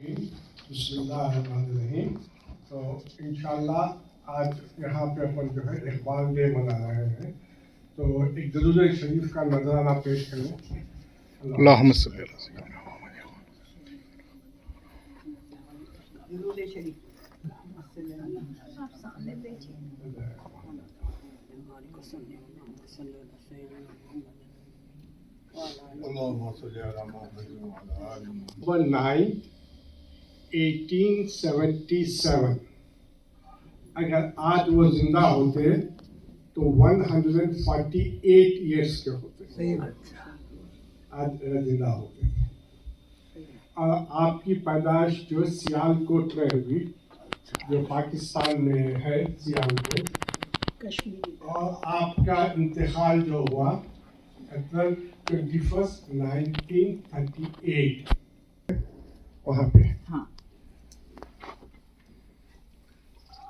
बिस्मिल्लाहिर्रहमानिर्रहीम। तो इंशाल्लाह आज यहाँ पे अपन जो है इकबाल डे मना रहे हैं, तो एक दरूद शरीफ का नजराना पेश करें। اللهم صل على سيدنا محمد. درود شریف اللهم صل على محمد وعلى آل محمد. 1877 अगर आज वो जिंदा होते तो 148 ईयर्स के होते। आज जिंदा होते। और आपकी पैदाइश जो सियालकोट में हुई, जो पाकिस्तान में है सियालकोट, और आपका इंतकाल जो हुआ अप्रैल 21 1938 वहाँ पे। हाँ।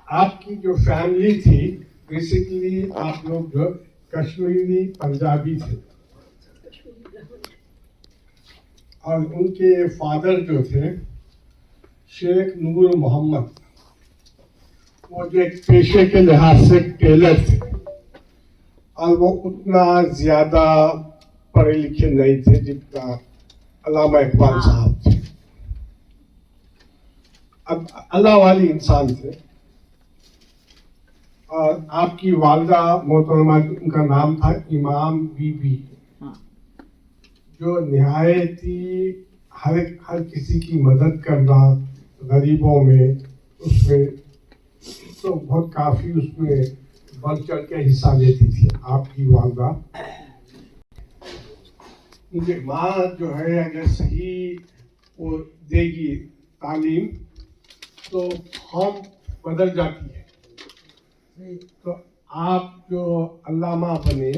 आपकी जो फैमिली थी बेसिकली आप लोग जो कश्मीरी पंजाबी थे, और उनके फादर जो थे शेख नूर मोहम्मद, वो जो एक पेशे के लिहाज से टेलर थे, और वो उतना ज़्यादा पढ़े लिखे नहीं थे जितना अल्लामा इकबाल साहब थे। अब अल्लाह वाली इंसान थे। और आपकी वालदा मोहतरमा, उनका नाम था इमाम बीबी, जो निहायती हर किसी की मदद करना गरीबों में, उसमें तो बहुत काफ़ी उसमें बढ़ चढ़ के हिस्सा लेती थी आपकी वालदा। उनकी माँ जो है अगर सही वो देगी तालीम तो कौम बदल जाती है। तो आप जो अल्लामा बने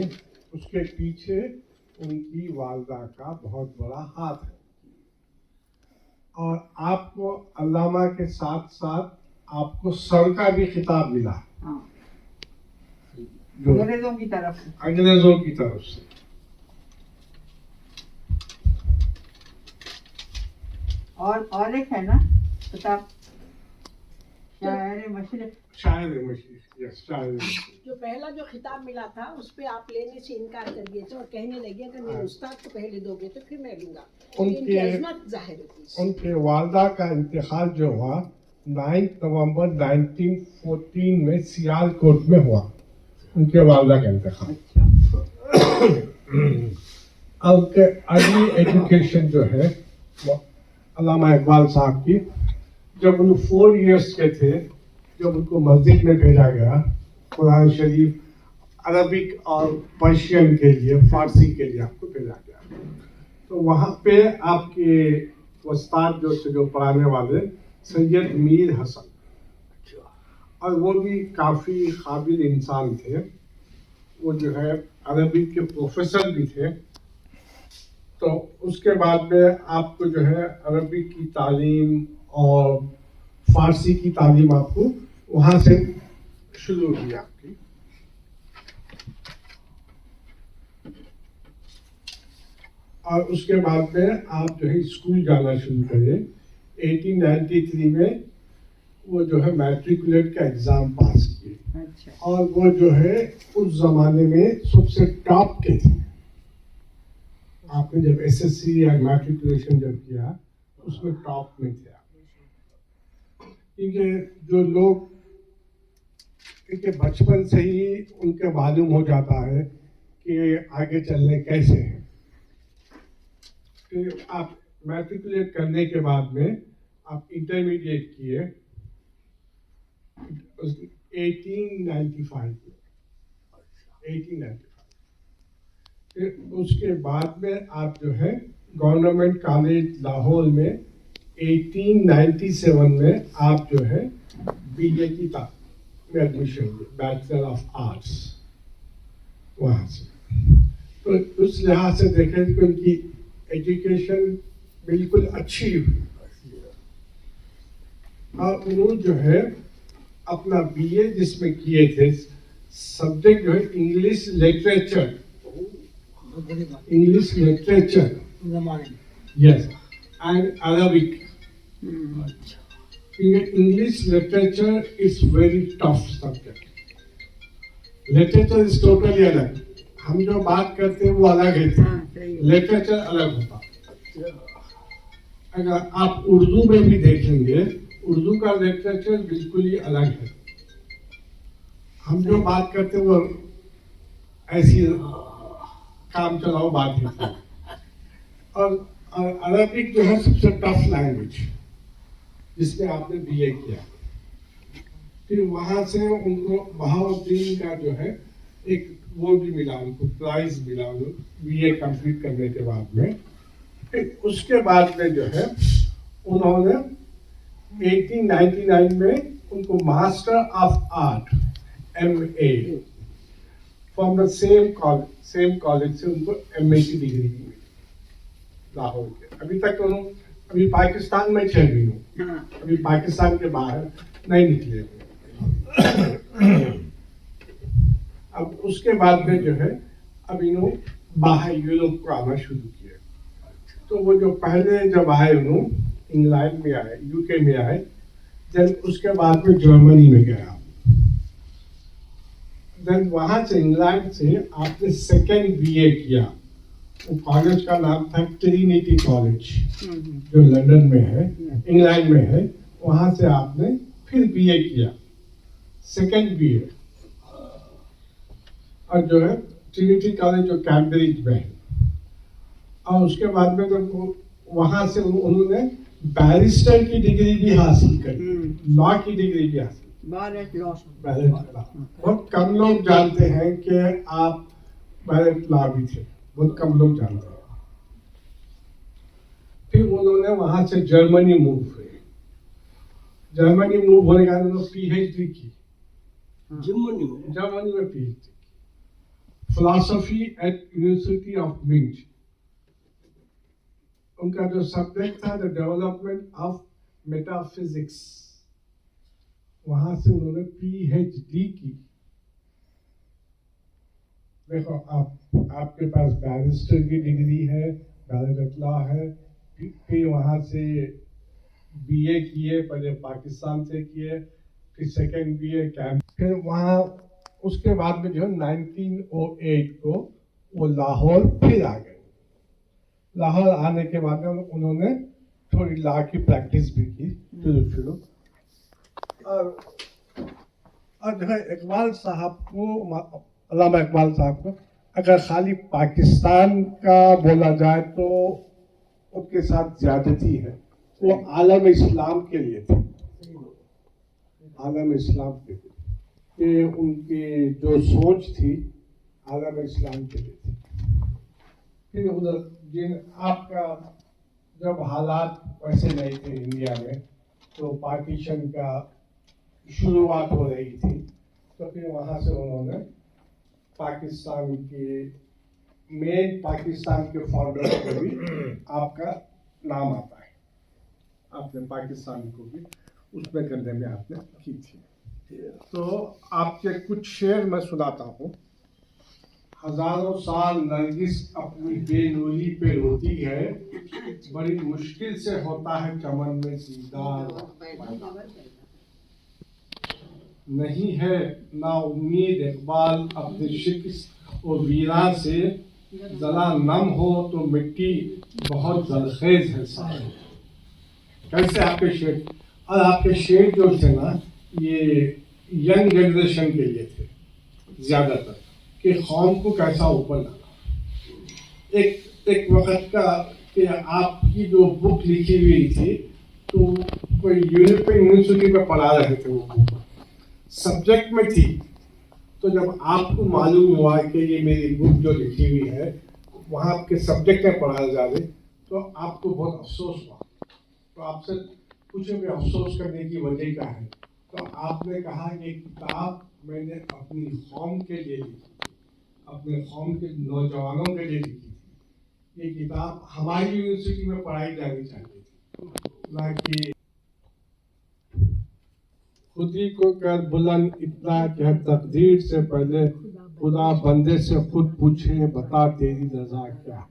उसके पीछे उनकी वालदा का बहुत बड़ा हाथ है। और आपको अल्लामा के साथ साथ आपको सर का भी खिताब मिला, अंग्रेजों की तरफ से। अंग्रेजों की तरफ से। और एक है ना किताब शायर मशरिक। शायर मशरिक, यस, शायर मशरिक। जो पहला जो खिताब मिला था उस पे आप लेने से इनकार कर दिए थे और कहने लगे कि मेरे उस्ताद को पहले दोगे तो फिर मैं लूंगा। इनकी अजमत जाहिर होती है। उनके वालदा का इंतकाल जो हुआ 9 नवंबर 1914 में सियालकोट में हुआ, उनके वालदा का इंतकाल। अब के अर्ली एजुकेशन जो है वो अल्लामा इकबाल साहब की, जब उन 4 इयर्स के थे, जब उनको मस्जिद में भेजा गया कुरान शरीफ अरबिक और पर्शियन के लिए, फारसी के लिए आपको भेजा गया, तो वहाँ पे आपके उस्ताद जो थे, जो पढ़ाने वाले सैयद मीर हसन, और वो भी काफ़ी काबिल इंसान थे। वो जो है अरबिक के प्रोफेसर भी थे। तो उसके बाद में आपको जो है अरबिक की तालीम और फारसी की तालीम आपको वहाँ से शुरू हुई आपकी। और उसके बाद में आप जो है स्कूल जाना शुरू करें। 1893 में वो जो है मैट्रिकुलेट का एग्ज़ाम पास किए। अच्छा। और वो जो है उस ज़माने में सबसे टॉप के थे। आपने जब एसएससी या मैट्रिकुलेशन जब किया उसमें टॉप में थे आप। क्योंकि जो लोग क्योंकि बचपन से ही उनके मालूम हो जाता है कि आगे चलने कैसे हैं। फिर आप मैट्रिकुलेट करने के बाद में आप इंटरमीडिएट किए 1895 में। 1895 फिर उसके बाद में आप जो है गवर्नमेंट कॉलेज लाहौर में 1897 में आप जो है बीए की में एडमिशन लिए, बैचलर ऑफ आर्ट्स वहाँ से। तो उस लिहाज से देखें कि उनकी एजुकेशन बिल्कुल अच्छी हुई। और उन्होंने जो है अपना बीए जिसमें किए थे, सब्जेक्ट जो है English literature, yes, and Arabic English literature is very tough subject. Literature is totally अलग. हम जो बात करते हैं वो अलग है, लिटरेचर अलग होता. अगर आप उर्दू में भी देखेंगे, उर्दू का लिटरेचर बिल्कुल ही अलग है. हम जो बात करते हैं वो ऐसी काम चलाओ बात है. और अरबिक जो है सबसे टफ लैंग्वेज, जिसमें आपने बीए किया. फिर वहां से उनको बहाउद्दीन का जो है एक वो भी मिला, उनको प्राइज मिला बीए कंप्लीट करने के बाद में. फिर उसके बाद में जो है उन्होंने 1899 में उनको master of art MA from the same college से उनको MA की डिग्री मिली लाहौर के. अभी तक उन्होंने अभी पाकिस्तान में चल रही हूँ, अभी पाकिस्तान के बाहर नहीं निकले हुए. अब उसके बाद में जो है अब इन्होंने बाहर यूरोप को आना शुरू किया. तो वो जो पहले जब आए उन्होंने इंग्लैंड में आए, यूके में आए, देन उसके बाद में जर्मनी में गया. देन वहां से इंग्लैंड से आपने सेकेंड बीए किया. वो कॉलेज का नाम था ट्रिनिटी कॉलेज, जो लंदन में है, इंग्लैंड में है. वहां से आपने फिर बीए किया, सेकेंड बीए. और जो है ट्रिनिटी कॉलेज जो कैम्ब्रिज में है. और उसके बाद में जब वहां से उन्होंने बैरिस्टर की डिग्री भी हासिल करी, लॉ की डिग्री भी हासिल. बहुत कम लोग जानते हैं कि आप बैरिस्टर लॉ भी थे, बहुत कम लोग जानते हैं. फिर उन्होंने वहां से जर्मनी मूव हुए. जर्मनी मूव होने के बाद उन्होंने PhD की जर्मनी में PhD, philosophy at university of Munich. उनका जो सब्जेक्ट था द डेवलपमेंट ऑफ मेटाफिजिक्स. वहां से उन्होंने PhD की. देखो आपके पास बैरिस्टर की डिग्री है, बैरिस्टर लॉ है, फिर वहां से बीए किए, पहले पाकिस्तान से किए, फिर सेकेंड बीए कैंप. फिर वहाँ उसके बाद में जो है 1908 को वो लाहौर फिर आ गए. लाहौर आने के बाद में उन्होंने थोड़ी लॉ की प्रैक्टिस भी की शुरू. और जो है इकबाल साहब को, अल्लामा इकबाल साहब को अगर खाली पाकिस्तान का बोला जाए तो उनके साथ ज्यादती है. वो आलम इस्लाम के लिए थे, आलम इस्लाम के लिए. कि उनकी जो सोच थी आलम इस्लाम के लिए थी. फिर उधर जिन आपका जब हालात वैसे नहीं थे इंडिया में, तो पार्टीशन का शुरुआत हो रही थी, तो फिर वहाँ से उन्होंने पाकिस्तान के मेन पाकिस्तान के फाउंडर को भी आपका नाम आता है. आपने पाकिस्तान को भी उसमें करने में आपने की थी. तो आपके कुछ शेर मैं सुनाता हूँ. हजारों साल नरगिस अपनी बेनूरी पे रोती है, बड़ी मुश्किल से होता है चमन में दीदार. नहीं है ना उम्मीद इकबाल अपने शिकस्त और वीरा से, जरा नम हो तो मिट्टी बहुत जरखेज है सारे. कैसे आपके शेर, और आपके शेर जो थे ना ये यंग जनरेशन के लिए थे ज्यादातर, कि कौम को कैसा ऊपर लाना. एक वक्त का कि आपकी जो बुक लिखी हुई थी तो कोई यूरोपियन यूनिवर्सिटी में पढ़ा रहे थे, वो बुक सब्जेक्ट में थी. तो जब आपको मालूम हुआ कि ये मेरी बुक जो लिखी हुई है वहाँ आपके सब्जेक्ट में पढ़ा जा रहे, तो आपको बहुत अफसोस हुआ. तो आपसे पूछे भी अफसोस करने की वजह क्या है, तो आपने कहा ये किताब मैंने अपनी कौम के लिए लिखी थी, अपने कौम के नौजवानों के लिए लिखी थी. ये किताब हमारी यूनिवर्सिटी में पढ़ाई जानी चाहिए थी, ना कि खुदी को कर बुलंद इतना कि हर तकदीर से पहले खुदा बंदे से खुद पूछे बता तेरी रजा क्या.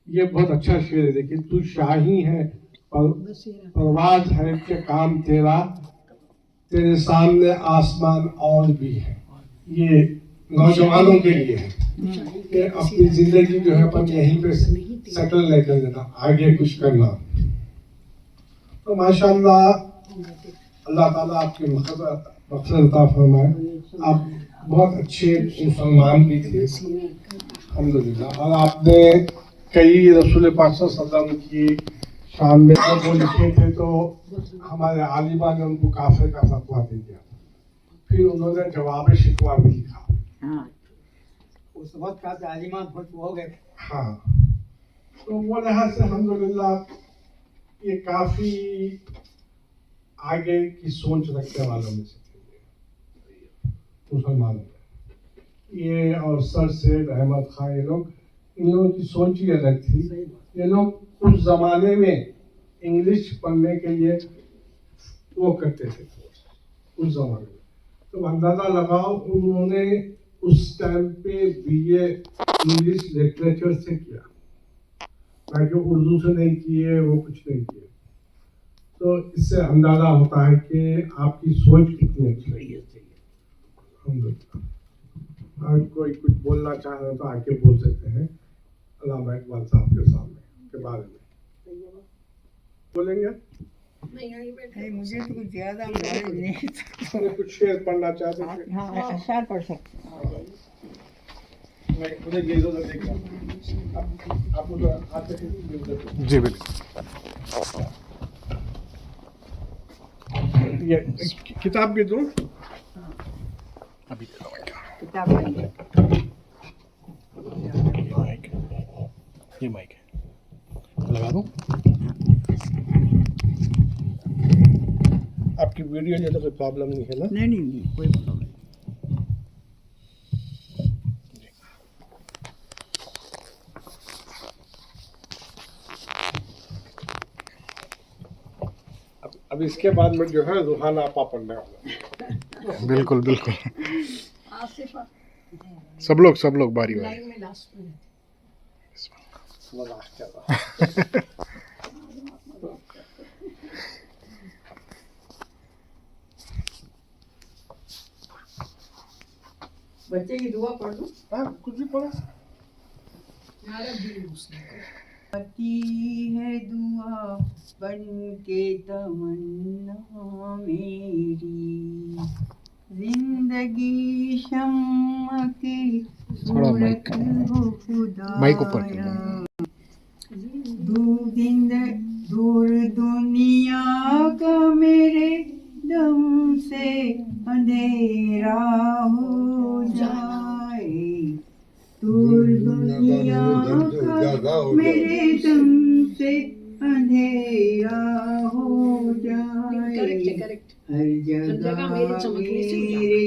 ये बहुत अच्छा शेर है। देखिए, तू शाही है, परवाज है कि काम तेरा, तेरे सामने आसमान और भी है। ये नौजवानों के लिए है कि अपनी जिंदगी जो है अपन यहीं पे सेटल नहीं कर देना, आगे कुछ करना। तो माशाअल्लाह, अल्लाह ताला आपकी मक़सद अता फरमाए। आप बहुत अच्छे मुसलमान भी थे अल्हम्दुलिल्लाह। और आपने कई रसूल पाक सल्लल्लाहु अलैहि वसल्लम की शान में जब वो लिखे थे तो हमारे आलिमा ने उनको काफिर का फतवा दे दिया। फिर उन्होंने जवाब शिकवा भी लिखा। हाँ, उस वक्त का तालिमा बहुत हो गए। हाँ, तो वो लिहाज से अल्हम्दुलिल्लाह ये काफी आगे की सोच रखने वालों में से थे मुसलमानों में। ये और सर सैयद अहमद खान, ये लोग, इन लोगों की सोच ही अलग थी। ये लोग उस जमाने में इंग्लिश पढ़ने के लिए वो करते थे उस जमाने में। तो अंदाजा लगाओ, उन्होंने उस टाइम पे बीए इंग्लिश लिटरेचर से किया, ताकि उर्दू से नहीं किए, वो कुछ नहीं किए। तो इससे अंदाजा होता है कि आपकी सोच कितनी अच्छी है। अगर कोई कुछ बोलना चाह रहे तो आके बोल सकते हैं अल्लामा इकबाल साहब के सामने के बारे में बोलेंगे। नहीं, मुझे तो कुछ ज्यादा नॉलेज नहीं। आपने कुछ शेर पढ़ना चाहते थे? हाँ, अशआर पढ़ सकते हैं। मैं उधर ये इधर देख रहा हूं। आप उधर आते हैं? जी बिल्कुल। ये किताब भी दूं? अभी दे दो किताब पढ़िए। माइक, ये माइक है, लगा दूं? आपकी वीडियो जो तो कोई प्रॉब्लम नहीं है ना? नहीं नहीं नहीं, कोई प्रॉब्लम नहीं। अब इसके बाद में जो है रूहाना आपा पढ़ने वाला। बिल्कुल बिल्कुल, आसिफा सब लोग बारी बारी। लाइन में लास्ट में वो लास्ट चला। बच्चे की दुआ पढ़ लो। हाँ, कुछ भी पढ़ो। हमारा दिल उसने आती है दुआ बन के तमन्ना मेरी, जिंदगी शम्म की थोड़ा माइक, सूरत हो खुदाया। माइक ऊपर कर। दूर दुनिया का मेरे दम से अंधेरा हो जाए, दूर दुनिया का मेरे दम से अंधेरा हो करेक्ट जाए। करेक्ट हर जगह जगह मेरे चमकने से मेरे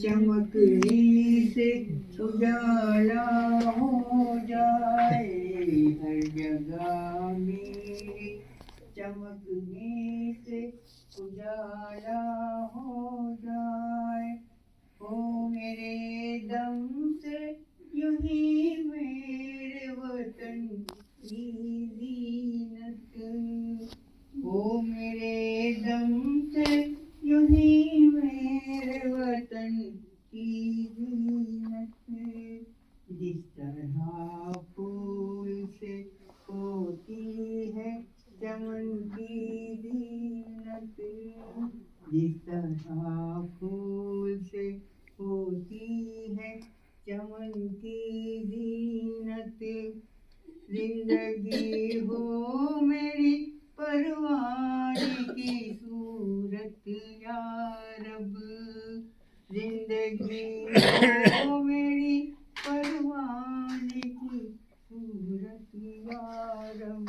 चमकने से उजाला हो जाए, हर जगह मेरे चमकने से उजाला हो जाए। ओ मेरे दम से यूं ही मेरे वतन की ज़ीनत, ओ मेरे दम से यूं ही मेरे वतन की ज़ीनत। जिस तरह फूल से होती है चमन की ज़ीनत, जिस तरह फूल से होती है चमन की ज़ीनत, जिंदगी हो मेरी परवाने की सूरत या रब, जिंदगी हो मेरी परवाने की सूरत या रब।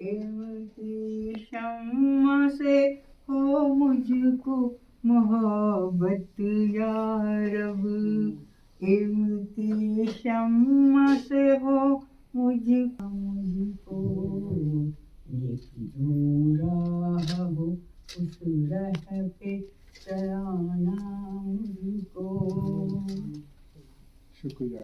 इल्म की शम्मा से हो मुझको मोहब्बत या रब, इल्म की शम्मा से हो मुझको एक राह हो उस राह पे चलाना मुझको। शुक्रिया।